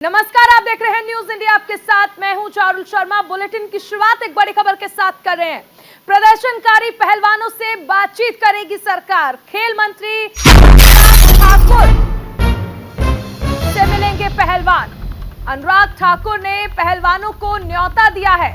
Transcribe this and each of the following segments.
नमस्कार, आप देख रहे हैं न्यूज इंडिया। आपके साथ मैं हूं चारुल शर्मा। बुलेटिन की शुरुआत एक बड़ी खबर के साथ कर रहे हैं। प्रदर्शनकारी पहलवानों से बातचीत करेगी सरकार। खेल मंत्री ठाकुर से मिलेंगे पहलवान। अनुराग ठाकुर ने पहलवानों को न्योता दिया है।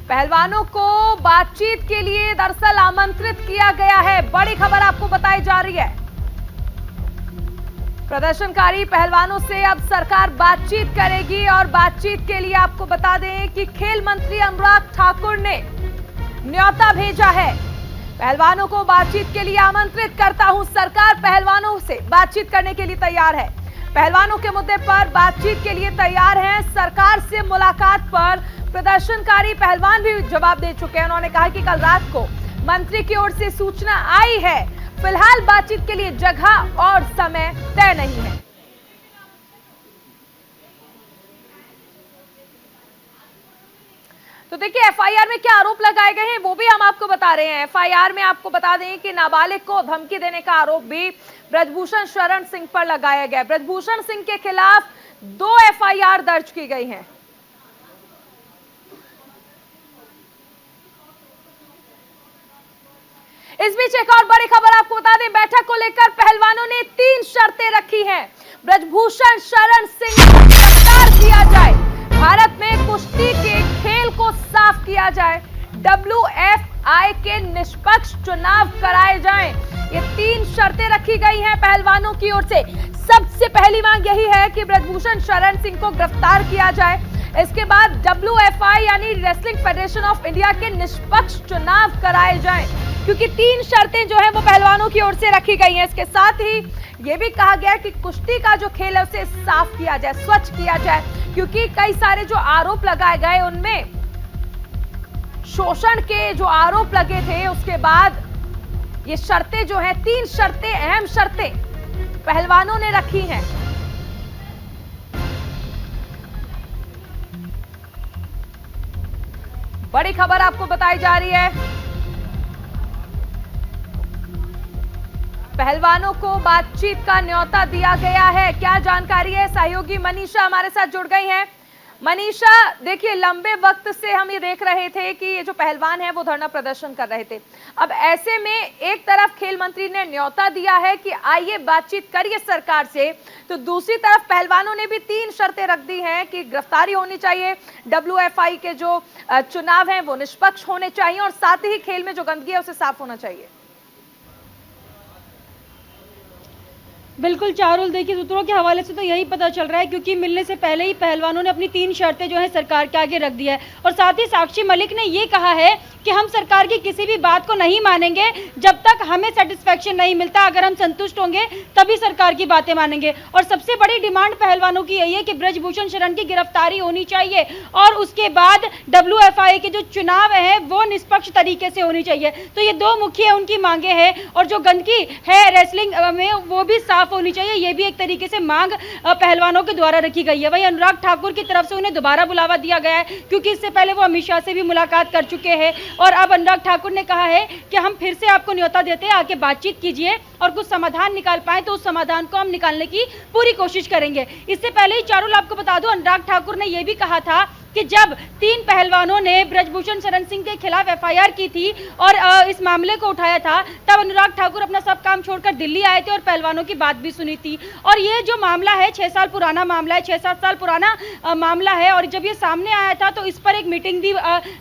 पहलवानों को बातचीत के लिए दरअसल आमंत्रित किया गया है। बड़ी खबर आपको बताई जा रही है। प्रदर्शनकारी पहलवानों से अब सरकार बातचीत करेगी और बातचीत के लिए आपको बता दें कि खेल मंत्री अनुराग ठाकुर ने न्योता भेजा है। पहलवानों को बातचीत के लिए आमंत्रित करता हूं। सरकार पहलवानों से बातचीत करने के लिए तैयार है। पहलवानों के मुद्दे पर बातचीत के लिए तैयार हैं। सरकार से मुलाकात पर प्रदर्शनकारी पहलवान भी जवाब दे चुके हैं। उन्होंने कहा कि कल रात को मंत्री की ओर से सूचना आई है। फिलहाल बातचीत के लिए जगह और समय तय नहीं है। तो देखिए, एफआईआर में क्या आरोप लगाए गए हैं वो भी हम आपको बता रहे हैं। एफआईआर में आपको बता दें कि नाबालिग को धमकी देने का आरोप भी ब्रजभूषण शरण सिंह पर लगाया गया। ब्रजभूषण सिंह के खिलाफ 2 एफआईआर दर्ज की गई हैं। इस बीच एक और बड़ी खबर आपको बता दें। बैठक को लेकर पहलवानों ने 3 शर्तें रखी हैं। ब्रजभूषण शरण सिंह को गिरफ्तार किया जाए, भारत में कुश्ती के खेल को साफ किया जाए, WFI के निष्पक्ष चुनाव कराए जाएं। ये 3 शर्तें रखी गई हैं पहलवानों की ओर से। सबसे पहली मांग यही है कि ब्रजभूषण शरण सिंह को गिरफ्तार किया जाए। इसके बाद WFI यानी रेसलिंग फेडरेशन ऑफ इंडिया के निष्पक्ष चुनाव कराए जाएं, क्योंकि 3 शर्तें जो है वो पहलवानों की ओर से रखी गई हैं। इसके साथ ही ये भी कहा गया कि कुश्ती का जो खेल है उसे साफ किया जाए, स्वच्छ किया जाए, क्योंकि कई सारे जो आरोप लगाए गए उनमें शोषण के जो आरोप लगे थे। उसके बाद ये शर्तें जो हैं, 3 शर्तें, अहम शर्तें पहलवानों ने रखी हैं। बड़ी खबर आपको बताई जा रही है। पहलवानों को बातचीत का न्योता दिया गया है। क्या जानकारी है? सहयोगी मनीषा हमारे साथ जुड़ गई हैं। मनीषा, देखिए, लंबे वक्त से हम ये देख रहे थे कि ये जो पहलवान है वो धरना प्रदर्शन कर रहे थे। अब ऐसे में एक तरफ खेल मंत्री ने न्योता दिया है कि आइए बातचीत करिए सरकार से, तो दूसरी तरफ पहलवानों ने भी 3 शर्तें रख दी हैं कि गिरफ्तारी होनी चाहिए, WFI के जो चुनाव हैं वो निष्पक्ष होने चाहिए और साथ ही खेल में जो गंदगी है उसे साफ होना चाहिए। बिल्कुल चारुल, देखिए, सूत्रों के हवाले से तो यही पता चल रहा है, क्योंकि मिलने से पहले ही पहलवानों ने अपनी 3 शर्तें जो है सरकार के आगे रख दी है। और साथ ही साक्षी मलिक ने ये कहा है कि हम सरकार की किसी भी बात को नहीं मानेंगे जब तक हमें सेटिस्फेक्शन नहीं मिलता। अगर हम संतुष्ट होंगे तभी सरकार की बातें मानेंगे। और सबसे बड़ी डिमांड पहलवानों की यही है कि ब्रजभूषण शरण की गिरफ्तारी होनी चाहिए और उसके बाद WFI के जो चुनाव है वो निष्पक्ष तरीके से होनी चाहिए। तो ये 2 मुख्य उनकी मांगे हैं। और जो गंदगी है रेसलिंग में वो भी साफ होनी चाहिए, ये भी एक तरीके से मांग पहलवानों के द्वारा रखी गई है। वहीं अनुराग ठाकुर की तरफ से उन्हें दोबारा बुलावा दिया गया है, क्योंकि इससे पहले वो अमित शाह से भी मुलाकात कर चुके हैं। और अब अनुराग ठाकुर ने कहा है कि हम फिर से आपको न्योता देते हैं, आके बातचीत कीजिए और कुछ समाधान निकाल पाए तो उस समाधान को हम निकालने की पूरी कोशिश करेंगे। इससे पहले ही चारुल, आपको बता दूं, अनुराग ठाकुर ने यह भी कहा था कि जब 3 पहलवानों ने ब्रजभूषण शरण सिंह के खिलाफ FIR की थी और इस मामले को उठाया था, तब अनुराग ठाकुर अपना सब काम छोड़कर दिल्ली आए थे और पहलवानों की बात भी सुनी थी। और ये जो मामला है 6 साल पुराना मामला है, 6-7 साल पुराना मामला है। और जब ये सामने आया था तो इस पर एक मीटिंग भी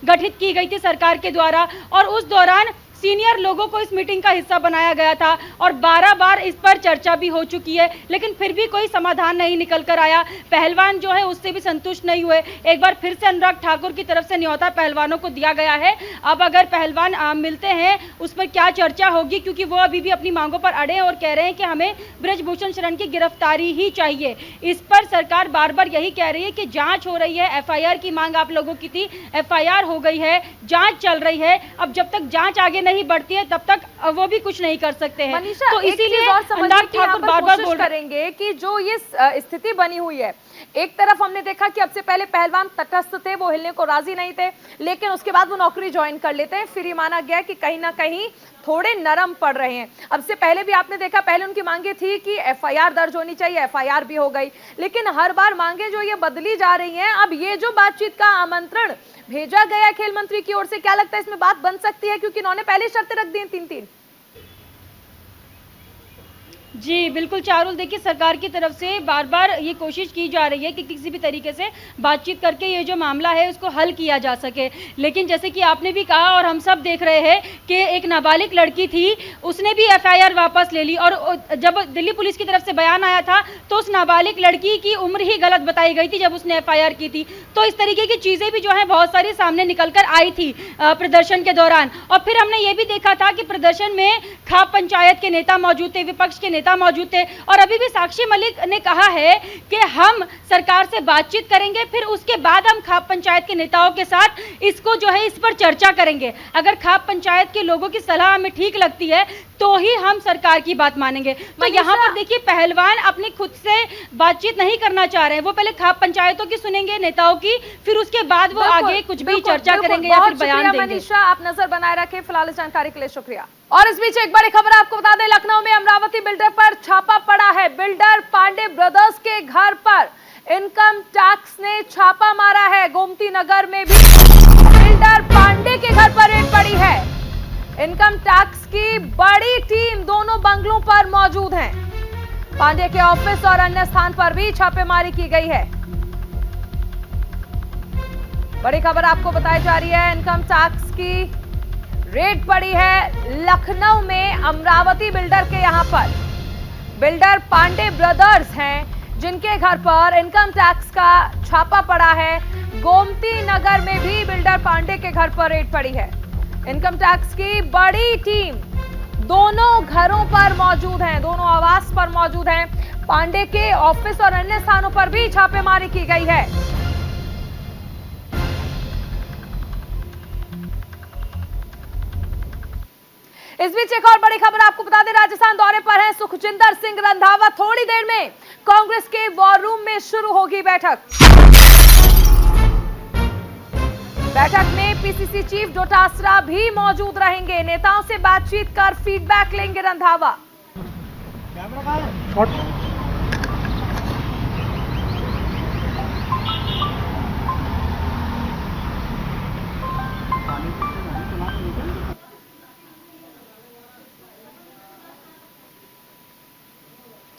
गठित की गई थी सरकार के द्वारा, और उस दौरान सीनियर लोगों को इस मीटिंग का हिस्सा बनाया गया था और 12 बार इस पर चर्चा भी हो चुकी है, लेकिन फिर भी कोई समाधान नहीं निकल कर आया। पहलवान जो है उससे भी संतुष्ट नहीं हुए। एक बार फिर से अनुराग ठाकुर की तरफ से न्योता पहलवानों को दिया गया है। अब अगर पहलवान मिलते हैं उस पर क्या चर्चा होगी, क्योंकि वो अभी भी अपनी मांगों पर अड़े हैं और कह रहे हैं कि हमें ब्रजभूषण शरण की गिरफ्तारी ही चाहिए। इस पर सरकार बार बार यही कह रही है कि जांच हो रही है। FIR की मांग आप लोगों की थी, FIR हो गई है, जांच चल रही है। अब जब तक जांच आगे नहीं नहीं बढ़ती है तब तक वो भी कुछ नहीं कर सकते हैं। मनीषा, तो इसीलिए अनुराग ठाकुर बार-बार बोल करेंगे कि जो ये स्थिति बनी हुई है, एक तरफ हमने देखा कि अब से पहले पहलवान तटस्थ थे, वो हिलने को राजी नहीं थे, लेकिन उसके बाद वो नौकरी ज्वाइन कर लेते हैं। फिर ये माना गया कि कहीं ना कहीं थोड़े नरम पड़ रहे हैं। अब से पहले भी आपने देखा, पहले उनकी मांगे थी कि एफआईआर दर्ज होनी चाहिए, एफआईआर भी हो गई, लेकिन हर बार मांगे जो ये बदली जा रही हैं। अब ये जो बातचीत का आमंत्रण भेजा गया खेल मंत्री की ओर से, क्या लगता है इसमें बात बन सकती है? क्योंकि इन्होंने पहले शर्तें रख दी हैं 3-3। जी बिल्कुल चारुल, देखिए सरकार की तरफ से बार बार ये कोशिश की जा रही है कि किसी भी तरीके से बातचीत करके ये जो मामला है उसको हल किया जा सके, लेकिन जैसे कि आपने भी कहा और हम सब देख रहे हैं कि एक नाबालिग लड़की थी, उसने भी एफआईआर वापस ले ली। और जब दिल्ली पुलिस की तरफ से बयान आया था तो उस नाबालिग लड़की की उम्र ही गलत बताई गई थी जब उसने एफआईआर की थी। तो इस तरीके की चीज़ें भी जो है बहुत सारी सामने निकल कर आई थी प्रदर्शन के दौरान। और फिर हमने ये भी देखा था कि प्रदर्शन में खाप पंचायत के नेता मौजूद थे, विपक्ष के नेता मौजूद थे, और अभी भी साक्षी मलिक ने कहा है कि हम सरकार से बातचीत करेंगे, फिर उसके बाद हम खाप पंचायत के नेताओं के साथ इसको जो है इस पर चर्चा करेंगे। अगर खाप पंचायत के लोगों की सलाह हमें ठीक लगती है तो ही हम सरकार की बात मानेंगे। तो यहाँ पर देखिए पहलवान अपनी खुद से बातचीत नहीं करना चाह रहे हैं, वो पहले खाप पंचायतों की सुनेंगे, नेताओं की, फिर उसके बाद वो आगे कुछ भी चर्चा करेंगे या फिर बयान देंगे। मनीषा, आप नजर बनाए रखें, फिलहाल इस जानकारी के लिए शुक्रिया। और इस बीच एक बड़ी खबर आपको बता दें, लखनऊ में अमरावती बिल्डर पर छापा पड़ा है। बिल्डर पांडे ब्रदर्स के घर पर इनकम टैक्स ने छापा मारा है। गोमती नगर में भी बिल्डर पांडे के घर पर रेड पड़ी है। इनकम टैक्स की बड़ी टीम दोनों बंगलों पर मौजूद है। पांडे के ऑफिस और अन्य स्थान पर भी छापेमारी की गई है। बड़ी खबर आपको बताई जा रही है, इनकम टैक्स की रेड पड़ी है लखनऊ में अमरावती बिल्डर के यहां पर। बिल्डर पांडे ब्रदर्स हैं जिनके घर पर इनकम टैक्स का छापा पड़ा है। गोमती नगर में भी बिल्डर पांडे के घर पर रेड पड़ी है। इनकम टैक्स की बड़ी टीम दोनों घरों पर मौजूद है, दोनों आवास पर मौजूद है। पांडे के ऑफिस और अन्य स्थानों पर भी छापेमारी की गई है। इस बीच एक और बड़ी खबर आपको बता दें, राजस्थान दौरे पर हैं सुखजिंदर सिंह रंधावा। थोड़ी देर में कांग्रेस के वॉर रूम में शुरू होगी बैठक। बैठक में पीसीसी चीफ डोटासरा भी मौजूद रहेंगे। नेताओं से बातचीत कर फीडबैक लेंगे रंधावा।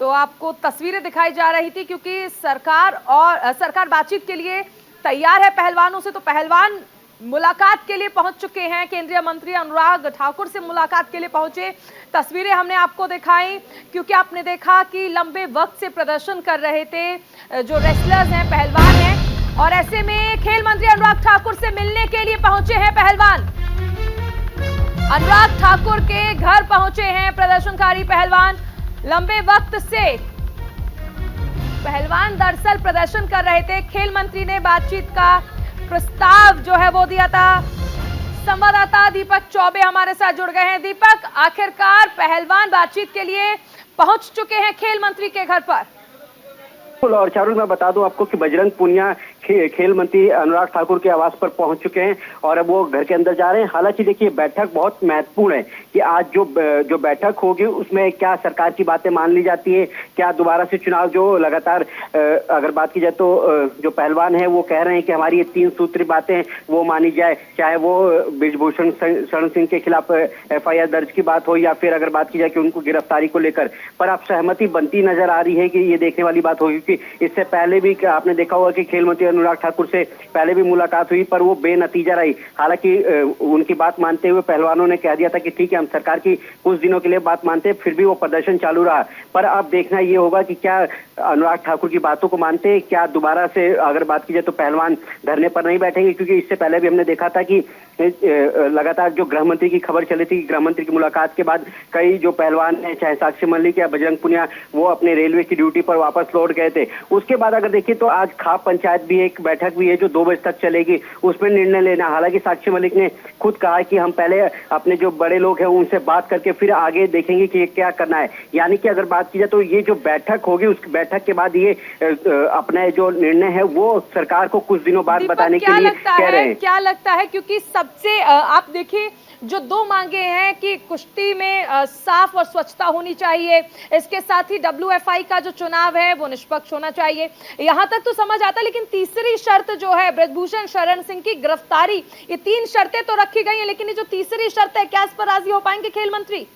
तो आपको तस्वीरें दिखाई जा रही थी क्योंकि सरकार बातचीत के लिए तैयार है पहलवानों से। तो पहलवान मुलाकात के लिए पहुंच चुके हैं। केंद्रीय मंत्री अनुराग ठाकुर से मुलाकात के लिए पहुंचे। तस्वीरें हमने आपको दिखाई क्योंकि आपने देखा कि लंबे वक्त से प्रदर्शन कर रहे थे जो रेसलर्स हैं, पहलवान हैं, और ऐसे में खेल मंत्री अनुराग ठाकुर से मिलने के लिए पहुंचे हैं पहलवान। अनुराग ठाकुर के घर पहुंचे हैं प्रदर्शनकारी पहलवान। लंबे वक्त से पहलवान दरअसल प्रदर्शन कर रहे थे। खेल मंत्री ने बातचीत का प्रस्ताव जो है वो दिया था। संवाददाता दीपक चौबे हमारे साथ जुड़ गए हैं। दीपक, आखिरकार पहलवान बातचीत के लिए पहुंच चुके हैं खेल मंत्री के घर पर। और चारुल, मैं बता दूं आपको कि बजरंग पूनिया खेल मंत्री अनुराग ठाकुर के आवास पर पहुंच चुके हैं और अब वो घर के अंदर जा रहे हैं। हालांकि देखिए बैठक बहुत महत्वपूर्ण है कि आज जो बैठक होगी उसमें क्या सरकार की बातें मान ली जाती है, क्या दोबारा से चुनाव जो लगातार अगर बात की जाए तो जो पहलवान है वो कह रहे हैं कि हमारी ये 3 सूत्री बातें वो मानी जाए, चाहे वो ब्रिजभूषण शरण सिंह के खिलाफ एफआईआर दर्ज की बात हो या फिर अगर बात की जाए कि उनको गिरफ्तारी को लेकर। पर अब सहमति बनती नजर आ रही है कि ये देखने वाली बात होगी कि इससे पहले भी आपने देखा होगा कि खेल मंत्री अनुराग ठाकुर से पहले भी मुलाकात हुई पर वो बेनतीजा रही। हालांकि उनकी बात मानते हुए पहलवानों ने कह दिया था कि ठीक है हम सरकार की कुछ दिनों के लिए बात मानते हैं, फिर भी वो प्रदर्शन चालू रहा। पर अब देखना ये होगा कि क्या अनुराग ठाकुर की बातों को मानते हैं, क्या दोबारा से अगर बात की जाए तो पहलवान धरने पर नहीं बैठेंगे, क्योंकि इससे पहले भी हमने देखा था कि लगातार जो गृह मंत्री की खबर चली थी, गृह मंत्री की मुलाकात के बाद कई जो पहलवान हैं चाहे साक्षी मलिक या बजरंग पुनिया वो अपने रेलवे की ड्यूटी पर वापस लौट गए थे। उसके बाद अगर देखिए तो आज खाप पंचायत भी है एक बैठक भी है जो 2 बजे तक चलेगी, उसमें निर्णय लेना। हालांकि साक्षी मलिक ने खुद कहा कि हम पहले अपने जो बड़े लोग हैं उनसे बात करके फिर आगे देखेंगे कि क्या करना है। यानी कि अगर बात की जाए तो ये जो बैठक होगी, उस बैठक के बाद ये अपना जो निर्णय है वो सरकार को कुछ दिनों बाद बताने के लिए कह रहे हैं। क्या लगता है, क्योंकि सबसे आप देखिए जो 2 मांगे हैं कि कुश्ती में साफ और स्वच्छता होनी चाहिए, इसके साथ ही WFI का जो चुनाव है वो निष्पक्ष होना चाहिए, यहां तक तो समझ आता है। लेकिन तीसरी शर्त जो है ब्रजभूषण शरण सिंह की गिरफ्तारी, ये 3 शर्तें तो रखी गई हैं, लेकिन ये जो तीसरी शर्त है, क्या इस पर राजी हो पाएंगे खेल मंत्री?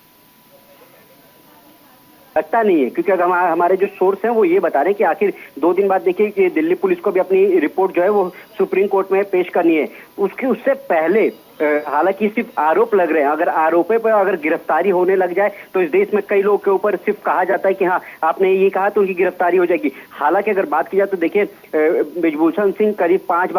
लगता नहीं है, क्योंकि अगर हमारे जो सोर्स हैं वो ये बता रहे हैं कि आखिर 2 दिन बाद देखिए कि दिल्ली पुलिस को भी अपनी रिपोर्ट जो है वो सुप्रीम कोर्ट में पेश करनी है। उससे पहले हालांकि सिर्फ आरोप लग रहे हैं, अगर आरोपे पर अगर गिरफ्तारी होने लग जाए तो इस देश में कई लोगों के ऊपर सिर्फ कहा जाता है कि हाँ आपने ये कहा तो उनकी गिरफ्तारी हो जाएगी। हालांकि अगर बात की जाए तो देखिए ब्रजभूषण सिंह करीब 6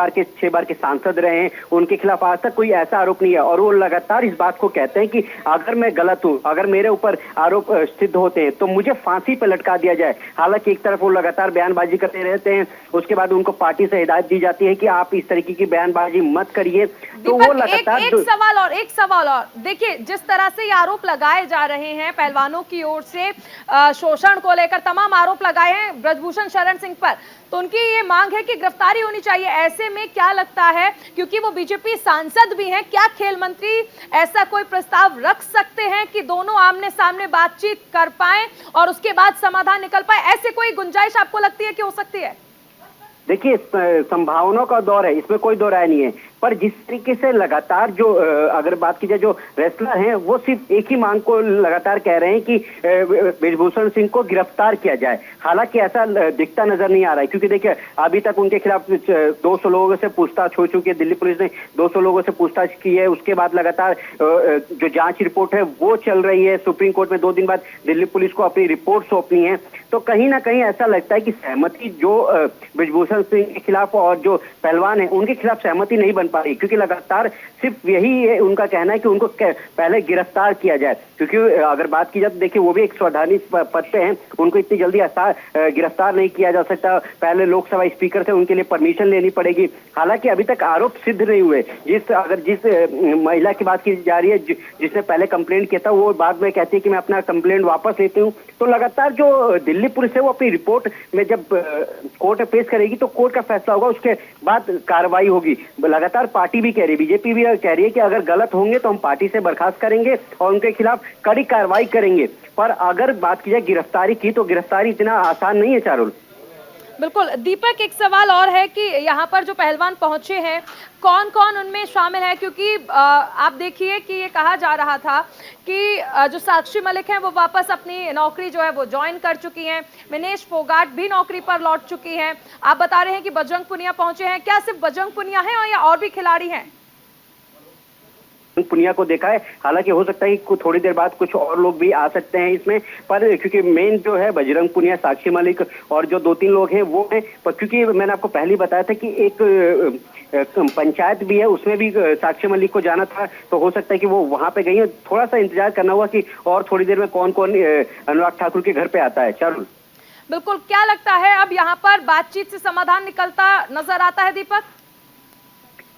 बार के सांसद रहे हैं, उनके खिलाफ आज तक कोई ऐसा आरोप नहीं है और वो लगातार इस बात को कहते हैं कि अगर मैं गलत हूं, अगर मेरे ऊपर आरोप सिद्ध होते हैं तो मुझे फांसी पर लटका दिया जाए। हालांकि एक तरफ वो लगातार बयानबाजी करते रहते हैं, उसके बाद उनको पार्टी से हिदायत दी जाती है कि आप इस तरीके की बयानबाजी मत करिए, तो वो लगातार एक सवाल और देखिए, जिस तरह से ये आरोप लगाए जा रहे हैं पहलवानों की ओर से, शोषण को लेकर तमाम आरोप लगाए हैं ब्रजभूषण शरण सिंह पर, तो उनकी ये मांग है कि गिरफ्तारी होनी चाहिए। ऐसे में क्या लगता है, क्योंकि वो बीजेपी सांसद भी हैं, क्या खेल मंत्री ऐसा कोई प्रस्ताव रख सकते हैं कि दोनों आमने सामने बातचीत कर पाए और उसके बाद समाधान निकल पाए? ऐसे कोई गुंजाइश आपको लगती है कि हो सकती है? देखिए, संभावनाओं का दौर है, इसमें कोई दो राय नहीं है, पर जिस तरीके से लगातार जो अगर बात की जाए जो रेसलर हैं वो सिर्फ एक ही मांग को लगातार कह रहे हैं कि ब्रजभूषण सिंह को गिरफ्तार किया जाए। हालांकि ऐसा दिखता नजर नहीं आ रहा है, क्योंकि देखिए अभी तक उनके खिलाफ 200 लोगों से पूछताछ हो चुकी है, दिल्ली पुलिस ने 200 लोगों से पूछताछ की है, उसके बाद लगातार जो जांच रिपोर्ट है वो चल रही है। सुप्रीम कोर्ट में 2 दिन बाद दिल्ली पुलिस को अपनी रिपोर्ट सौंपनी है, तो कहीं ना कहीं ऐसा लगता है कि सहमति जो ब्रजभूषण सिंह के खिलाफ और जो पहलवान है उनके खिलाफ सहमति नहीं बन पा रही, क्योंकि लगातार सिर्फ यही उनका कहना है कि उनको पहले गिरफ्तार किया जाए। क्योंकि अगर बात की जाए तो देखिए वो भी एक संवैधानिक पद पे हैं, उनको इतनी जल्दी गिरफ्तार नहीं किया जा सकता, पहले लोकसभा स्पीकर से उनके लिए परमिशन लेनी पड़ेगी। हालांकि अभी तक आरोप सिद्ध नहीं हुए। जिस महिला की बात की जा रही है जिसने पहले कंप्लेंट किया था, वो बाद में कहती है कि मैं अपना कंप्लेंट वापस लेती हूँ, तो लगातार जो दिल्ली पुलिस है वो अपनी रिपोर्ट में जब कोर्ट में पेश करेगी तो कोर्ट का फैसला होगा, उसके बाद कार्रवाई होगी। लगातार पार्टी भी कह रही है, बीजेपी भी कह रही है कि अगर गलत होंगे तो हम पार्टी से बर्खास्त करेंगे और उनके खिलाफ कड़ी कार्रवाई करेंगे। पर अगर बात की जाए गिरफ्तारी की, तो गिरफ्तारी इतना आसान नहीं है चारुल। बिल्कुल दीपक, एक सवाल और है कि यहाँ पर जो पहलवान पहुंचे हैं कौन कौन उनमें शामिल है, क्योंकि आप देखिए कि ये कहा जा रहा था कि जो साक्षी मलिक हैं वो वापस अपनी नौकरी जो है वो ज्वाइन कर चुकी हैं, विनेश फोगाट भी नौकरी पर लौट चुकी हैं, आप बता रहे हैं कि बजरंग पुनिया पहुंचे हैं, क्या सिर्फ बजरंग पुनिया है या और भी खिलाड़ी हैं? पुनिया को देखा है, हालांकि हो सकता है कि थोड़ी देर बाद कुछ और लोग भी आ सकते हैं इसमें, पर क्योंकि मेन जो है बजरंग पुनिया, साक्षी मलिक और जो 2-3 लोग हैं वो हैं, पर क्योंकि मैंने आपको पहले बताया था कि एक पंचायत भी है, उसमें भी साक्षी मलिक को जाना था, तो हो सकता है कि वो वहां पे गई है। थोड़ा सा इंतजार करना हुआ कि और थोड़ी देर में कौन कौन अनुराग ठाकुर के घर पे आता है। चारुल, बिल्कुल, क्या लगता है अब यहाँ पर बातचीत से समाधान निकलता नजर आता है दीपक?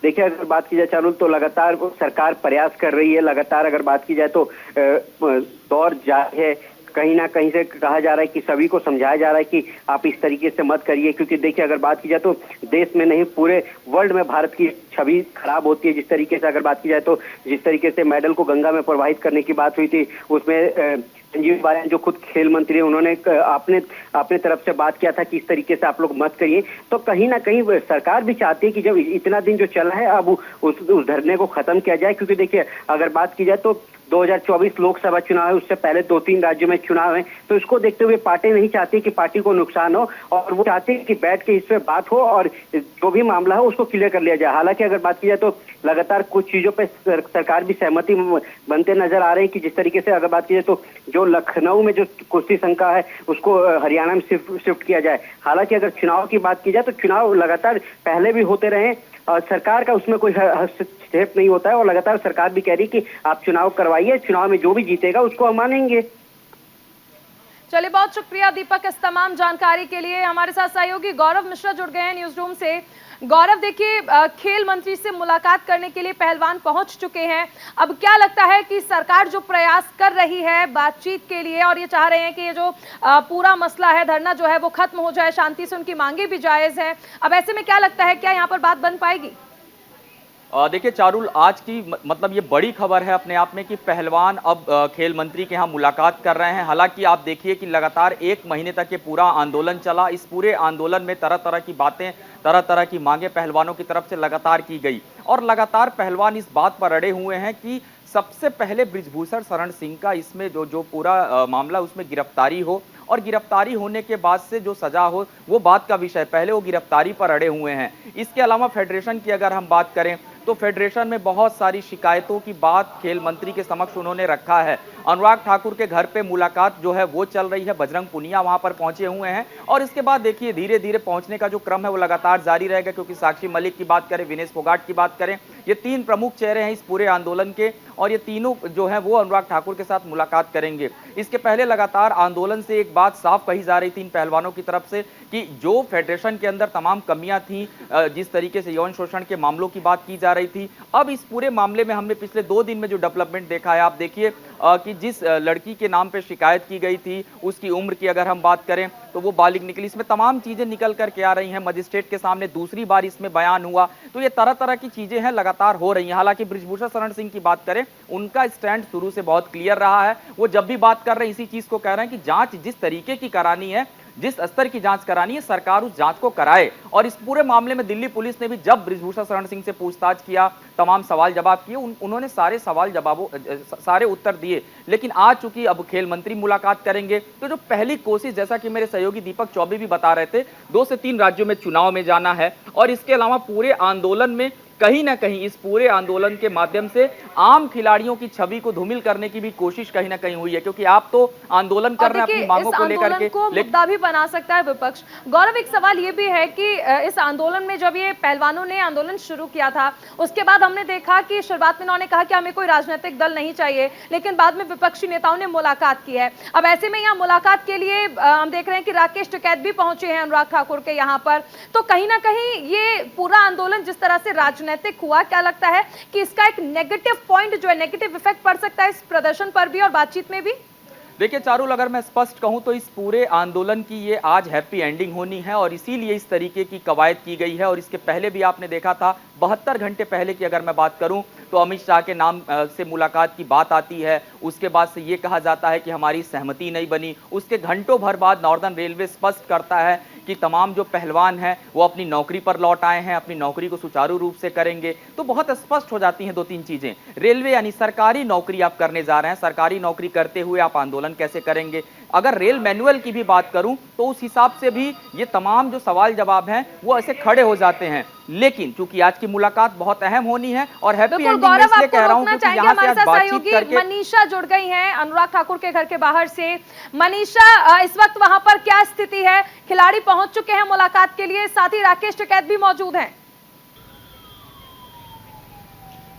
देखिए, अगर बात की जाए चारुल तो लगातार सरकार प्रयास कर रही है, लगातार अगर बात की जाए तो दौर जारी है, कहीं ना कहीं से कहा जा रहा है कि सभी को समझाया जा रहा है कि आप इस तरीके से मत करिए, क्योंकि देखिए अगर बात की जाए तो देश में नहीं पूरे वर्ल्ड में भारत की छवि खराब होती है। जिस तरीके से अगर बात की जाए तो जिस तरीके से मेडल को गंगा में प्रवाहित करने की बात हुई थी, उसमें संजीव बालियान जो खुद खेल मंत्री है उन्होंने अपने तरफ से बात किया था कि इस तरीके से आप लोग मत करिए, तो कहीं ना कहीं सरकार भी चाहती है कि जब इतना दिन जो चला है अब उस धरने को खत्म किया जाए। क्योंकि देखिए अगर बात की जाए तो 2024 लोकसभा चुनाव है, उससे पहले 2-3 राज्यों में चुनाव है, तो इसको देखते हुए पार्टी नहीं चाहती कि पार्टी को नुकसान हो और वो चाहती है कि बैठ के इस पे बात हो और जो भी मामला हो उसको क्लियर कर लिया जाए। हालांकि अगर बात की जाए तो लगातार कुछ चीजों पे सरकार भी सहमति बनते नजर आ रहे हैं कि जिस तरीके से अगर बात की जाए तो जो लखनऊ में जो कुश्ती संघ है उसको हरियाणा में शिफ्ट किया जाए। हालांकि अगर चुनाव की बात की जाए तो चुनाव लगातार पहले भी होते रहे और सरकार का उसमें कोई हस्तक्षेप नहीं होता है और लगातार सरकार भी कह रही कि आप चुनाव करवाइए, चुनाव में जो भी जीतेगा उसको हम मानेंगे। चलिए, बहुत शुक्रिया दीपक इस तमाम जानकारी के लिए। हमारे साथ सहयोगी गौरव मिश्रा जुड़ गए हैं न्यूज रूम से। गौरव, देखिए, खेल मंत्री से मुलाकात करने के लिए पहलवान पहुंच चुके हैं। अब क्या लगता है कि सरकार जो प्रयास कर रही है बातचीत के लिए और ये चाह रहे हैं कि ये जो पूरा मसला है, धरना जो है वो खत्म हो जाए, शांति से उनकी मांगे भी जायज है, अब ऐसे में क्या लगता है क्या यहाँ पर बात बन पाएगी? देखिए चारुल, आज की मतलब ये बड़ी खबर है अपने आप में कि पहलवान अब खेल मंत्री के यहाँ मुलाकात कर रहे हैं। हालांकि आप देखिए कि लगातार 1 महीने तक ये पूरा आंदोलन चला। इस पूरे आंदोलन में तरह तरह की बातें, तरह तरह की मांगे पहलवानों की तरफ से लगातार की गई और लगातार पहलवान इस बात पर अड़े हुए हैं कि सबसे पहले बृजभूषण शरण सिंह का इसमें जो पूरा मामला उसमें गिरफ्तारी हो और गिरफ्तारी होने के बाद से जो सजा हो वो बात का विषय, पहले वो गिरफ्तारी पर अड़े हुए हैं। इसके अलावा फेडरेशन की अगर हम बात करें तो फेडरेशन में बहुत सारी शिकायतों की बात खेल मंत्री के समक्ष उन्होंने रखा है। अनुराग ठाकुर के घर पे मुलाकात जो है वो चल रही है, बजरंग पुनिया वहां पर पहुंचे हुए हैं और इसके बाद देखिए धीरे धीरे पहुंचने का जो क्रम है वो लगातार जारी रहेगा, क्योंकि साक्षी मलिक की बात करें, विनेश फोगाट की बात करें, ये 3 प्रमुख चेहरे हैं इस पूरे आंदोलन के और ये तीनों जो है वो अनुराग ठाकुर के साथ मुलाकात करेंगे। इसके पहले लगातार आंदोलन से एक बात साफ कही जा रही थी इन पहलवानों की तरफ से कि जो फेडरेशन के अंदर तमाम कमियां थी, जिस तरीके से यौन शोषण के मामलों की बात की जा रही थी, अब इस पूरे मामले में हमने पिछले 2 दिन में जो डेवलपमेंट देखा है, आप देखिए कि जिस लड़की के नाम पे शिकायत की गई थी उसकी उम्र की अगर हम बात करें तो वो बालिग निकली। इसमें तमाम चीजें निकल करके आ रही हैं, मजिस्ट्रेट के सामने दूसरी बार इसमें बयान हुआ, तो ये तरह तरह की चीजें हैं लगातार हो रही हैं। हालांकि बृजभूषण शरण सिंह की बात करें, उनका स्टैंड शुरू से बहुत क्लियर रहा है। वो जब भी बात कर रहे हैं इसी चीज को कह रहे हैं कि जांच जिस तरीके की करानी है, जिस स्तर की जांच करानी है, सरकार उस जांच को कराए। और इस पूरे मामले में दिल्ली पुलिस ने भी जब बृजभूषण शरण सिंह से पूछताछ किया, तमाम सवाल जवाब किए, उन्होंने सारे सवाल जवाबों सारे उत्तर दिए। लेकिन आज चूंकि अब खेल मंत्री मुलाकात करेंगे तो जो पहली कोशिश, जैसा कि मेरे सहयोगी दीपक चौबे भी बता रहे थे, 2 से 3 राज्यों में चुनाव में जाना है और इसके अलावा पूरे आंदोलन में कहीं ना कहीं इस पूरे आंदोलन के माध्यम से आम खिलाड़ियों की छवि को धूमिल करने की भी कोशिश कहीं ना कहीं हुई है, क्योंकि आप तो आंदोलन कर रहे हैं अपनी मांगों को लेकर के, मुद्दा भी बना सकता है विपक्ष। गौरव, एक सवाल ये भी है कि इस आंदोलन में जब ये पहलवानों ने आंदोलन शुरू किया था उसके बाद हमने देखा कि शुरुआत में उन्होंने कहा कि हमें कोई राजनीतिक दल नहीं चाहिए, लेकिन बाद में विपक्षी नेताओं ने मुलाकात की है। अब ऐसे में यहाँ मुलाकात के लिए हम देख रहे हैं कि राकेश टिकैत भी पहुंचे हैं अनुराग ठाकुर के यहाँ पर, तो कहीं ना कहीं ये पूरा आंदोलन जिस तरह से राजनीतिक हुआ, क्या लगता है कि इसका एक नेगेटिव पॉइंट जो है, नेगेटिव इफेक्ट पड़ सकता है इस प्रदर्शन पर भी और बातचीत में भी? देखिए चारुल, अगर मैं स्पष्ट कहूं तो इस पूरे आंदोलन की ये आज हैप्पी एंडिंग होनी है और इसीलिए इस तरीके की कवायद की गई है। और इसके पहले भी आपने देखा था, 72 घंटे पहले की अगर मैं बात करूं तो अमित शाह के नाम से मुलाकात की बात आती है, उसके बाद से ये कहा जाता है कि हमारी सहमति नहीं बनी। उसके घंटों भर बाद नॉर्दर्न रेलवे स्पष्ट करता है कि तमाम जो पहलवान हैं वो अपनी नौकरी पर लौट आए हैं, अपनी नौकरी को सुचारू रूप से करेंगे। तो बहुत स्पष्ट हो जाती हैं 2-3 चीजें। रेलवे यानी सरकारी नौकरी आप करने जा रहे हैं, सरकारी नौकरी करते हुए आप आंदोलन कैसे करेंगे? अगर रेल मैनुअल की भी बात करूं तो उस हिसाब से भी ये तमाम जो सवाल जवाब हैं वो ऐसे खड़े हो जाते हैं। लेकिन चूंकि आज की मुलाकात बहुत अहम होनी है और हैप्पी एंडिंग में इसलिए कह रहा हूं क्योंकि यहां से आज बातचीत करके मनीषा जुड़ गई हैं अनुराग ठाकुर के घर के बाहर से। मनीषा, इस वक्त वहां पर क्या स्थिति है? खिलाड़ी पहुंच चुके हैं मुलाकात के लिए, साथ ही राकेश टिकैत भी मौजूद हैं।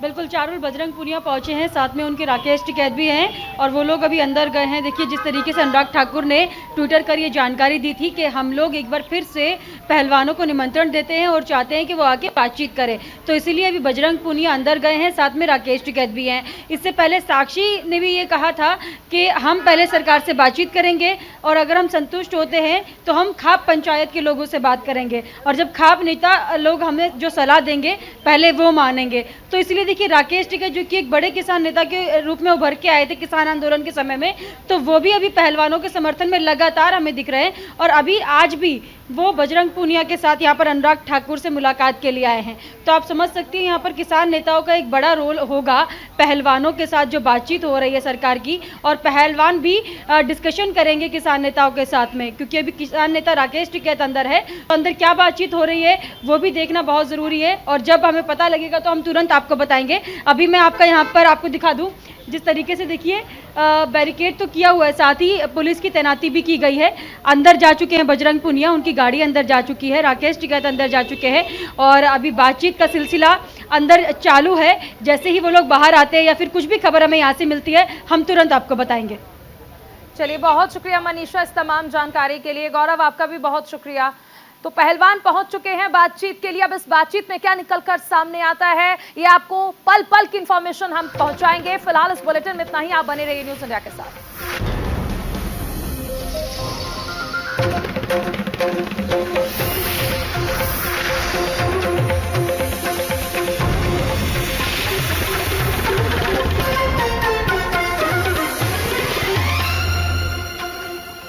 बिल्कुल चारुल, बजरंग पुनिया पहुंचे हैं, साथ में उनके राकेश टिकैत भी हैं और वो लोग अभी अंदर गए हैं। देखिए जिस तरीके से अनुराग ठाकुर ने ट्विटर कर ये जानकारी दी थी कि हम लोग एक बार फिर से पहलवानों को निमंत्रण देते हैं और चाहते हैं कि वो आके बातचीत करें, तो इसीलिए अभी बजरंग पुनिया अंदर गए हैं, साथ में राकेश टिकैत भी हैं। इससे पहले साक्षी ने भी ये कहा था कि हम पहले सरकार से बातचीत करेंगे और अगर हम संतुष्ट होते हैं तो हम खाप पंचायत के लोगों से बात करेंगे और जब खाप नेता लोग हमें जो सलाह देंगे पहले वो मानेंगे। तो इसलिए देखिए राकेश टिकैत जो कि एक बड़े किसान नेता के रूप में उभर के आए थे किसान आंदोलन के समय में, तो वो भी अभी पहलवानों के समर्थन में लगातार हमें दिख रहे हैं और अभी आज भी वो बजरंग पुनिया के साथ यहाँ पर अनुराग ठाकुर से मुलाकात के लिए आए हैं। तो आप समझ सकती हैं यहाँ पर किसान नेताओं का एक बड़ा रोल होगा पहलवानों के साथ जो बातचीत हो रही है सरकार की, और पहलवान भी डिस्कशन करेंगे किसान नेताओं के साथ में, क्योंकि अभी किसान नेता राकेश टिकैत अंदर है, तो अंदर क्या बातचीत हो रही है वो भी देखना बहुत ज़रूरी है और जब हमें पता लगेगा तो हम तुरंत आपको बताएंगे। अभी मैं आपका यहाँ पर आपको दिखा दूँ जिस तरीके से देखिए बैरिकेड तो किया हुआ है, साथ ही पुलिस की तैनाती भी की गई है। अंदर जा चुके हैं बजरंग पुनिया, उनकी गाड़ी अंदर जा चुकी है, राकेश टिकैत अंदर जा चुके हैं और अभी बातचीत का सिलसिला अंदर चालू है। जैसे ही वो लोग बाहर आते हैं या फिर कुछ भी खबर हमें यहाँ से मिलती है हम तुरंत आपको बताएंगे। चलिए, बहुत शुक्रिया मनीषा इस तमाम जानकारी के लिए। गौरव, आपका भी बहुत शुक्रिया। तो पहलवान पहुंच चुके हैं बातचीत के लिए। अब इस बातचीत में क्या निकलकर सामने आता है, ये आपको पल पल की इंफॉर्मेशन हम पहुंचाएंगे। फिलहाल इस बुलेटिन में इतना ही। आप बने रहिए न्यूज़ इंडिया के साथ।